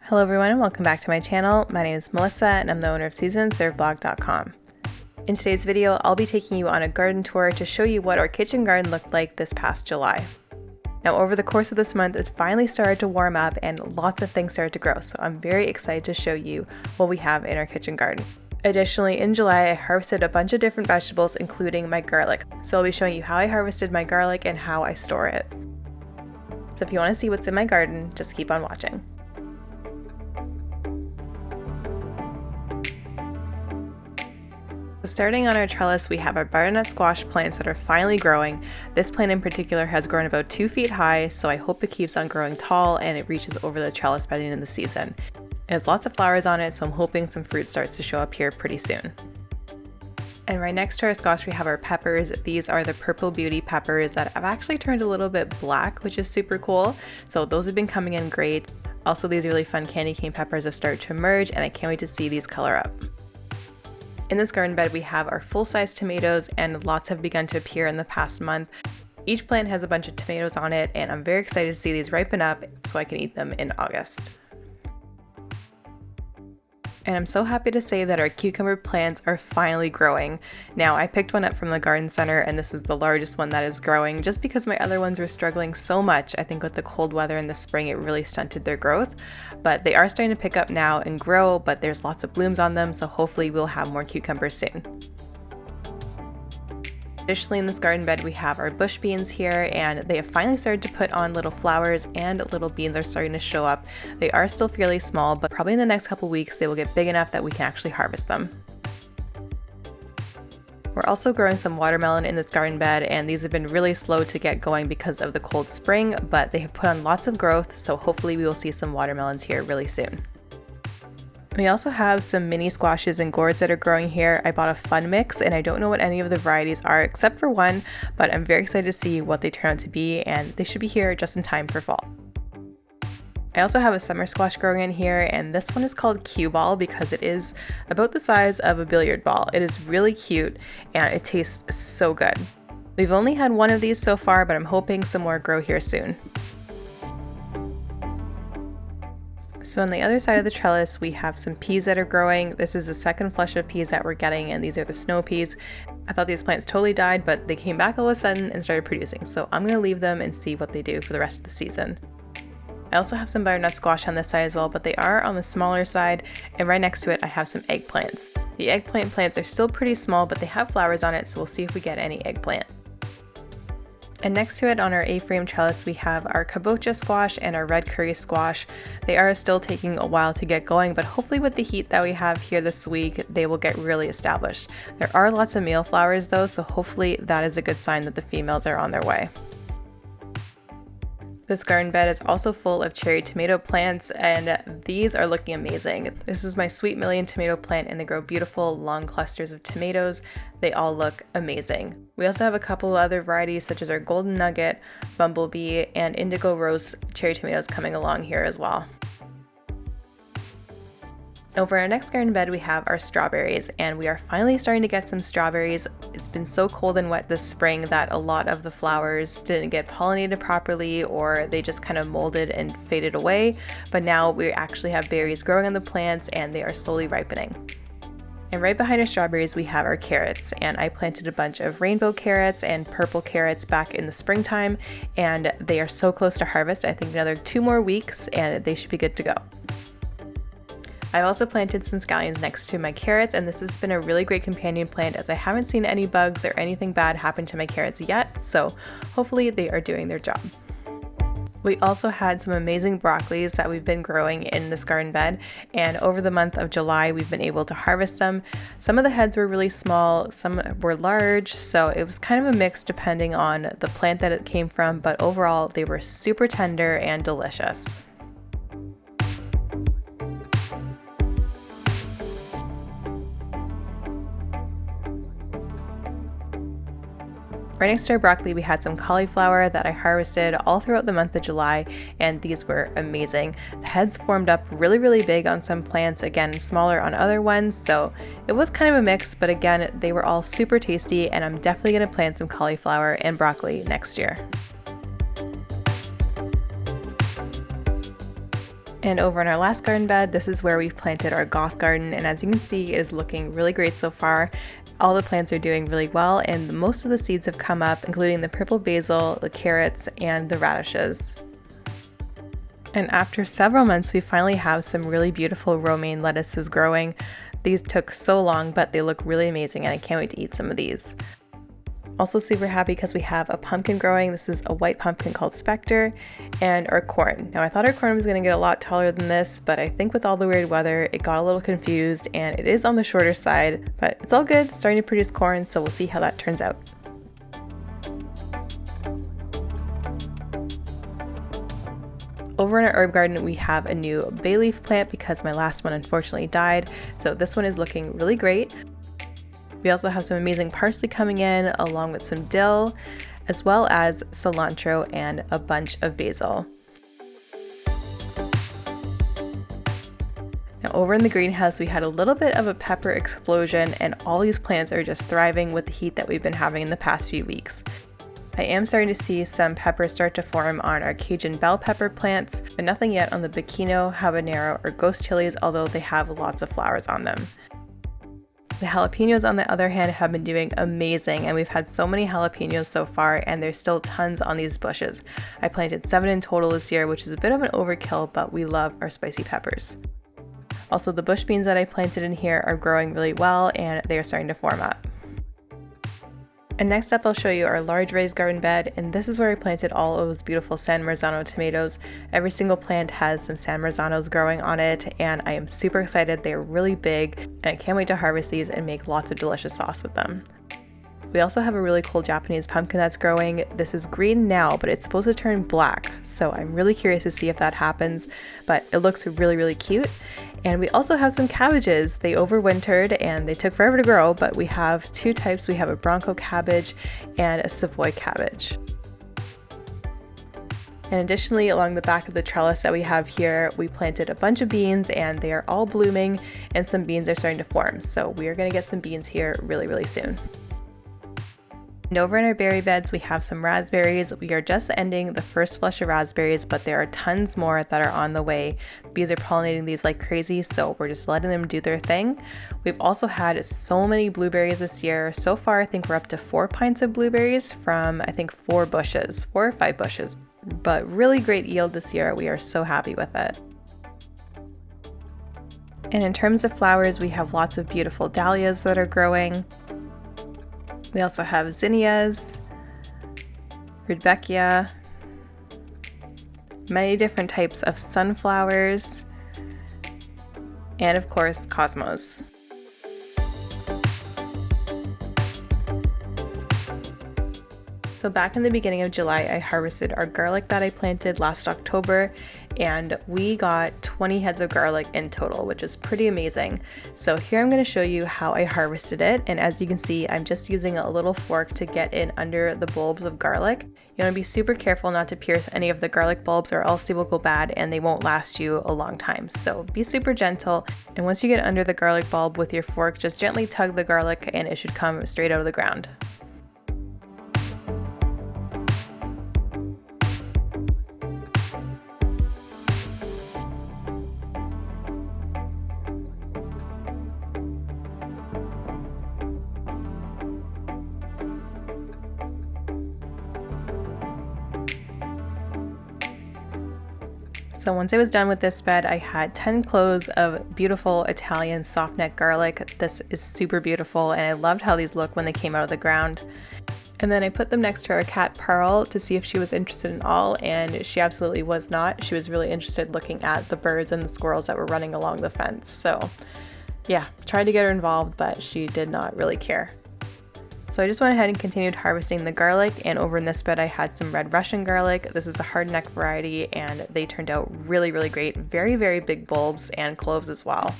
Hello everyone and welcome back to my channel. My name is Melissa and I'm the owner of SeasonServeBlog.com. In today's video, I'll be taking you on a garden tour to show you what our kitchen garden looked like this past July. Now over the course of this month, it's finally started to warm up and lots of things started to grow, so I'm very excited to show you what we have in our kitchen garden. Additionally, in July, I harvested a bunch of different vegetables, including my garlic. So I'll be showing you how I harvested my garlic and how I store it. So if you want to see what's in my garden, just keep on watching. Starting on our trellis, we have our butternut squash plants that are finally growing. This plant in particular has grown about 2 feet high, so I hope it keeps on growing tall and it reaches over the trellis by the end of the season. It has lots of flowers on it, so I'm hoping some fruit starts to show up here pretty soon. And right next to our squash, we have our peppers. These are the Purple Beauty peppers that have actually turned a little bit black, which is super cool. So those have been coming in great. Also, these really fun candy cane peppers have started to emerge, and I can't wait to see these color up. In this garden bed, we have our full-size tomatoes, and lots have begun to appear in the past month. Each plant has a bunch of tomatoes on it, and I'm very excited to see these ripen up so I can eat them in August. And I'm so happy to say that our cucumber plants are finally growing. Now, I picked one up from the garden center, and this is the largest one that is growing just because my other ones were struggling so much. I think with the cold weather in the spring, it really stunted their growth. But they are starting to pick up now and grow, but there's lots of blooms on them, so hopefully we'll have more cucumbers soon. Additionally, in this garden bed, we have our bush beans here, and they have finally started to put on little flowers and little beans are starting to show up. They are still fairly small, but probably in the next couple weeks, they will get big enough that we can actually harvest them. We're also growing some watermelon in this garden bed, and these have been really slow to get going because of the cold spring, but they have put on lots of growth, so hopefully we will see some watermelons here really soon. We also have some mini squashes and gourds that are growing here. I bought a fun mix and I don't know what any of the varieties are except for one, but I'm very excited to see what they turn out to be, and they should be here just in time for fall. I also have a summer squash growing in here, and this one is called Cue Ball because it is about the size of a billiard ball. It is really cute and it tastes so good. We've only had one of these so far, but I'm hoping some more grow here soon. So on the other side of the trellis, we have some peas that are growing. This is the second flush of peas that we're getting, and these are the snow peas. I thought these plants totally died, but they came back all of a sudden and started producing. So I'm gonna leave them and see what they do for the rest of the season. I also have some butternut squash on this side as well, but they are on the smaller side, and right next to it I have some eggplants. The eggplant plants are still pretty small, but they have flowers on it, so we'll see if we get any eggplant. And next to it on our A-frame trellis, we have our kabocha squash and our red curry squash. They are still taking a while to get going, but hopefully with the heat that we have here this week, they will get really established. There are lots of male flowers though, so hopefully that is a good sign that the females are on their way. This garden bed is also full of cherry tomato plants, and these are looking amazing. This is my Sweet Million tomato plant, and they grow beautiful long clusters of tomatoes. They all look amazing. We also have a couple of other varieties such as our Golden Nugget, Bumblebee, and Indigo Rose cherry tomatoes coming along here as well. Over our next garden bed, we have our strawberries, and we are finally starting to get some strawberries. It's been so cold and wet this spring that a lot of the flowers didn't get pollinated properly, or they just kind of molded and faded away. But now we actually have berries growing on the plants and they are slowly ripening. And right behind our strawberries, we have our carrots, and I planted a bunch of rainbow carrots and purple carrots back in the springtime, and they are so close to harvest. I think another 2 more weeks and they should be good to go. I also planted some scallions next to my carrots, and this has been a really great companion plant as I haven't seen any bugs or anything bad happen to my carrots yet, so hopefully they are doing their job. We also had some amazing broccolis that we've been growing in this garden bed, and over the month of July we've been able to harvest them. Some of the heads were really small, some were large, so it was kind of a mix depending on the plant that it came from, but overall they were super tender and delicious. Right next to our broccoli, we had some cauliflower that I harvested all throughout the month of July, and these were amazing. The heads formed up really big on some plants, again smaller on other ones, so it was kind of a mix, but again, they were all super tasty, and I'm definitely going to plant some cauliflower and broccoli next year. And over in our last garden bed, this is where we've planted our goth garden, and as you can see, it is looking really great so far. All the plants are doing really well, and most of the seeds have come up, including the purple basil, the carrots, and the radishes. And after several months, we finally have some really beautiful romaine lettuces growing. These took so long, but they look really amazing, and I can't wait to eat some of these. Also super happy because we have a pumpkin growing. This is a white pumpkin called Spectre, and our corn. Now I thought our corn was going to get a lot taller than this, but I think with all the weird weather, it got a little confused and it is on the shorter side, but it's all good. It's starting to produce corn, so we'll see how that turns out. Over in our herb garden, we have a new bay leaf plant because my last one unfortunately died, so this one is looking really great. We also have some amazing parsley coming in, along with some dill, as well as cilantro and a bunch of basil. Now over in the greenhouse, we had a little bit of a pepper explosion, and all these plants are just thriving with the heat that we've been having in the past few weeks. I am starting to see some peppers start to form on our Cajun bell pepper plants, but nothing yet on the Bikino, habanero, or ghost chilies, although they have lots of flowers on them. The jalapenos, on the other hand, have been doing amazing, and we've had so many jalapenos so far, and there's still tons on these bushes. I planted 7 in total this year, which is a bit of an overkill, but we love our spicy peppers. Also, the bush beans that I planted in here are growing really well, and they are starting to form up. And next up, I'll show you our large raised garden bed, and this is where I planted all of those beautiful San Marzano tomatoes. Every single plant has some San Marzanos growing on it, and I am super excited. They're really big, and I can't wait to harvest these and make lots of delicious sauce with them. We also have a really cool Japanese pumpkin that's growing. This is green now, but it's supposed to turn black, so I'm really curious to see if that happens, but it looks really, really cute. And we also have some cabbages. They overwintered and they took forever to grow, but we have 2 types. We have a Bronco cabbage and a Savoy cabbage. And additionally, along the back of the trellis that we have here, we planted a bunch of beans and they are all blooming, and some beans are starting to form. So we are going to get some beans here really, really soon. And over in our berry beds, we have some raspberries. We are just ending the first flush of raspberries, but there are tons more that are on the way. The bees are pollinating these like crazy, so we're just letting them do their thing. We've also had so many blueberries this year. So far, I think we're up to 4 pints of blueberries from, I think, 4 bushes, 4 or 5 bushes. But really great yield this year. We are so happy with it. And in terms of flowers, we have lots of beautiful dahlias that are growing. We also have zinnias, rudbeckia, many different types of sunflowers, and of course, cosmos. So back in the beginning of July, I harvested our garlic that I planted last October, and we got 20 heads of garlic in total, which is pretty amazing. So here I'm going to show you how I harvested it, and as you can see, I'm just using a little fork to get in under the bulbs of garlic. You want to be super careful not to pierce any of the garlic bulbs, or else they will go bad and they won't last you a long time. So be super gentle, and once you get under the garlic bulb with your fork, just gently tug the garlic and it should come straight out of the ground. So once I was done with this bed, I had 10 cloves of beautiful Italian soft neck garlic. This is super beautiful, and I loved how these look when they came out of the ground. And then I put them next to our cat Pearl to see if she was interested in all, and she absolutely was not. She was really interested looking at the birds and the squirrels that were running along the fence. So yeah, tried to get her involved, but she did not really care. So I just went ahead and continued harvesting the garlic, and over in this bed I had some red Russian garlic. This is a hard neck variety, and they turned out really, really great. Very, very big bulbs and cloves as well.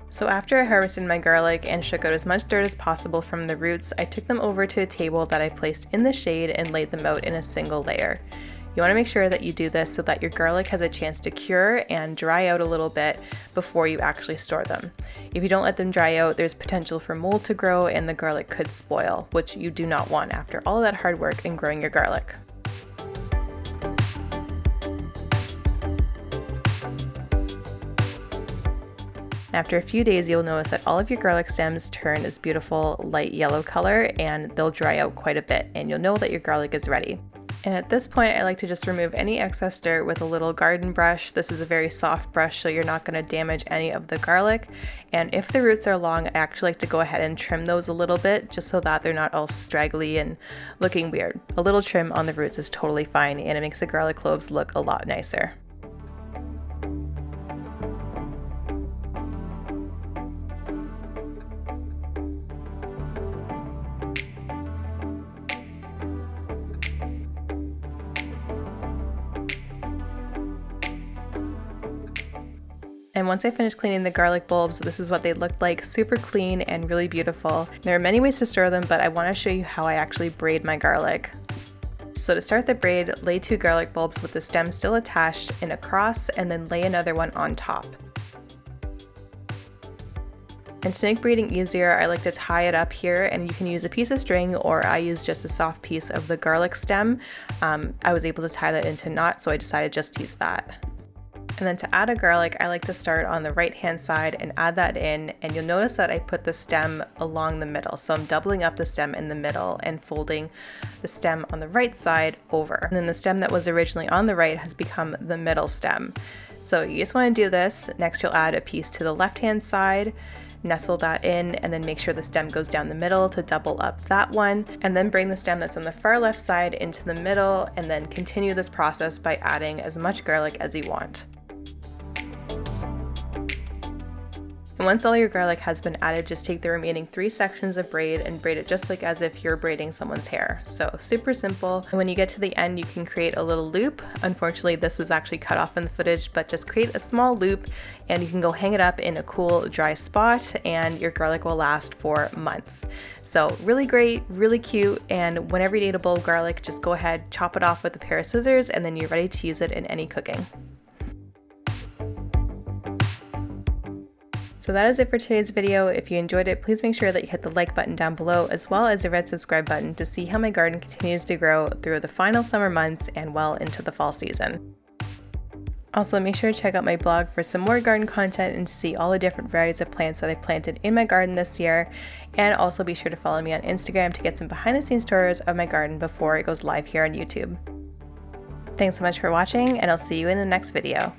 So So after I harvested my garlic and shook out as much dirt as possible from the roots, I took them over to a table that I placed in the shade and laid them out in a single layer. You want to make sure that you do this so that your garlic has a chance to cure and dry out a little bit before you actually store them. If you don't let them dry out, there's potential for mold to grow and the garlic could spoil, which you do not want after all of that hard work in growing your garlic. After a few days, you'll notice that all of your garlic stems turn this beautiful light yellow color and they'll dry out quite a bit, and you'll know that your garlic is ready. And at this point, I like to just remove any excess dirt with a little garden brush. This is a very soft brush, so you're not going to damage any of the garlic. And if the roots are long, I actually like to go ahead and trim those a little bit, just so that they're not all straggly and looking weird. A little trim on the roots is totally fine, and it makes the garlic cloves look a lot nicer. And once I finished cleaning the garlic bulbs, this is what they looked like, super clean and really beautiful. There are many ways to store them, but I want to show you how I actually braid my garlic. So to start the braid, lay 2 garlic bulbs with the stem still attached in a cross, and then lay another one on top. And to make braiding easier, I like to tie it up here, and you can use a piece of string, or I use just a soft piece of the garlic stem. I was able to tie that into knots, so I decided just to use that. And then to add a garlic, I like to start on the right hand side and add that in, and you'll notice that I put the stem along the middle. So I'm doubling up the stem in the middle and folding the stem on the right side over. And then the stem that was originally on the right has become the middle stem. So you just want to do this. Next you'll add a piece to the left hand side, nestle that in, and then make sure the stem goes down the middle to double up that one, and then bring the stem that's on the far left side into the middle, and then continue this process by adding as much garlic as you want. And once all your garlic has been added, just take the remaining 3 sections of braid and braid it just like as if you're braiding someone's hair. So super simple. And when you get to the end, you can create a little loop. Unfortunately, this was actually cut off in the footage, but just create a small loop and you can go hang it up in a cool, dry spot, and your garlic will last for months. So really great, really cute, and whenever you need a bowl of garlic, just go ahead, chop it off with a pair of scissors, and then you're ready to use it in any cooking. So that is it for today's video. If you enjoyed it, please make sure that you hit the like button down below, as well as the red subscribe button to see how my garden continues to grow through the final summer months and well into the fall season. Also, make sure to check out my blog for some more garden content and to see all the different varieties of plants that I planted in my garden this year. And also be sure to follow me on Instagram to get some behind the scenes tours of my garden before it goes live here on YouTube. Thanks so much for watching, and I'll see you in the next video.